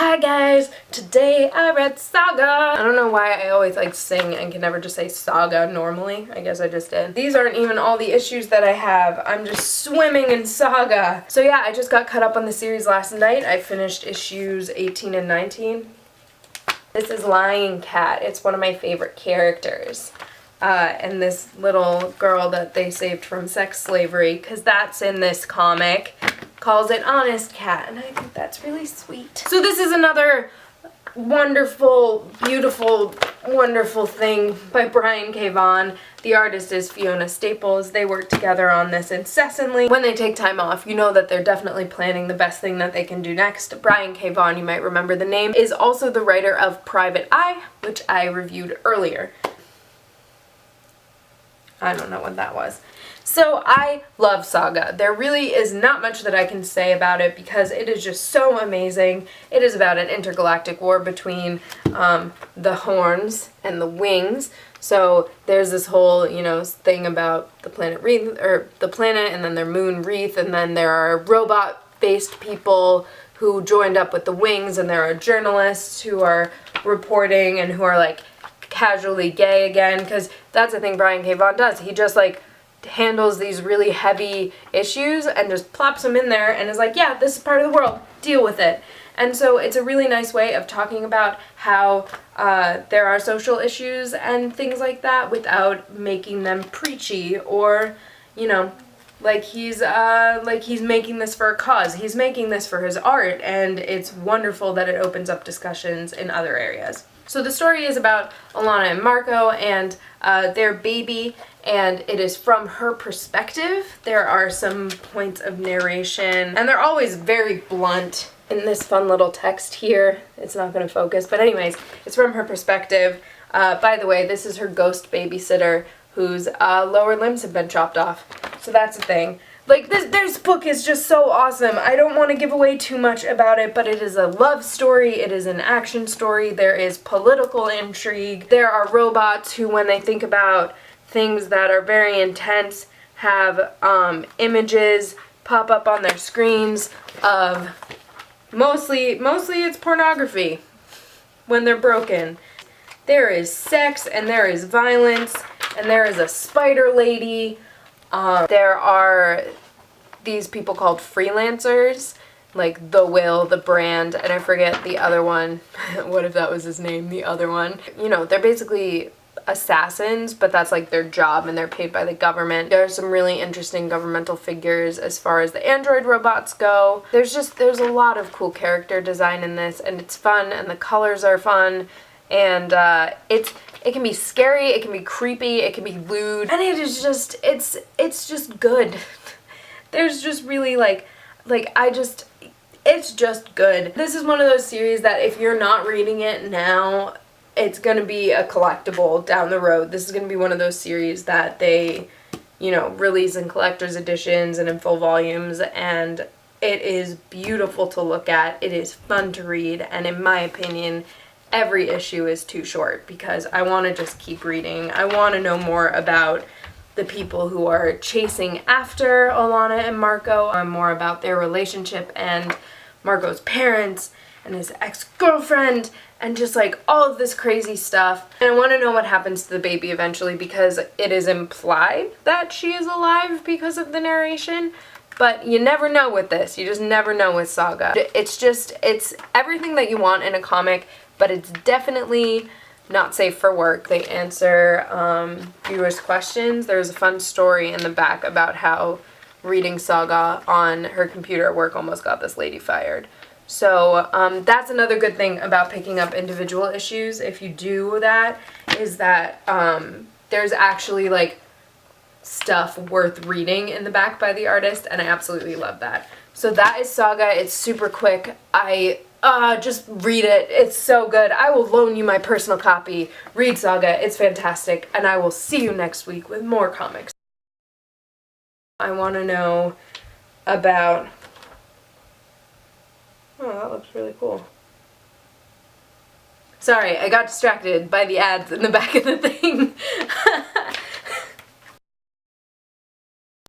Hi guys! Today I read Saga! I don't know why I always like sing and can never just say Saga normally. I guess I just did. These aren't even all the issues that I have. I'm just swimming in Saga! So yeah, I just got caught up on the series last night. I finished issues 18 and 19. This is Lying Cat. It's one of my favorite characters. And this little girl that they saved from sex slavery, because that's in this comic, calls it Honest Cat, and I think that's really sweet. So this is another wonderful, beautiful, wonderful thing by Brian K. Vaughan. The artist is Fiona Staples. They work together on this incessantly. When they take time off, you know that they're definitely planning the best thing that they can do next. Brian K. Vaughan, you might remember the name, is also the writer of Private Eye, which I reviewed earlier. I don't know what that was. So I love Saga. There really is not much that I can say about it because it is just so amazing. It is about an intergalactic war between the horns and the wings. So there's this whole, thing about the planet Wreath, or the planet, and then their moon Wreath, and then there are robot-based people who joined up with the wings, and there are journalists who are reporting and who are like casually gay again, because that's the thing Brian K. Vaughan does. He just like handles these really heavy issues and just plops them in there and is like, yeah, this is part of the world, deal with it. And so it's a really nice way of talking about how there are social issues and things like that without making them preachy or, like he's making this for a cause. He's making this for his art, and it's wonderful that it opens up discussions in other areas. So the story is about Alana and Marco and their baby, and it is from her perspective. There are some points of narration, and they're always very blunt. In this fun little text here, it's not going to focus, but anyways, it's from her perspective. By the way, this is her ghost babysitter whose lower limbs have been chopped off. So that's the thing. Like, this book is just so awesome. I don't want to give away too much about it, but it is a love story, it is an action story, there is political intrigue, there are robots who, when they think about things that are very intense, have images pop up on their screens of, mostly it's pornography when they're broken. There is sex, and there is violence, and there is a spider lady. There are these people called freelancers, like The Will, The Brand, and I forget the other one. What if that was his name, the other one? They're basically assassins, but that's like their job, and they're paid by the government. There are some really interesting governmental figures as far as the android robots go. There's a lot of cool character design in this, and it's fun, and the colors are fun, and it can be scary, it can be creepy, it can be lewd, and it is just, it's just good. There's just really it's just good. This is one of those series that if you're not reading it now, it's gonna be a collectible down the road. This is gonna be one of those series that they, release in collector's editions and in full volumes, and it is beautiful to look at, it is fun to read, and in my opinion, every issue is too short because I want to just keep reading. I want to know more about the people who are chasing after Alana and Marco, more about their relationship and Marco's parents and his ex-girlfriend and just like all of this crazy stuff. And I want to know what happens to the baby eventually because it is implied that she is alive because of the narration. But you never know with this. You just never know with Saga. It's everything that you want in a comic, but it's definitely not safe for work. They answer viewers' questions. There's a fun story in the back about how reading Saga on her computer at work almost got this lady fired. So that's another good thing about picking up individual issues. If you do that, is that there's actually like stuff worth reading in the back by the artist, and I absolutely love that. So that is Saga. It's super quick. Just read it. It's so good. I will loan you my personal copy. Read Saga. It's fantastic. And I will see you next week with more comics. I want to know about... Oh, that looks really cool. Sorry, I got distracted by the ads in the back of the thing.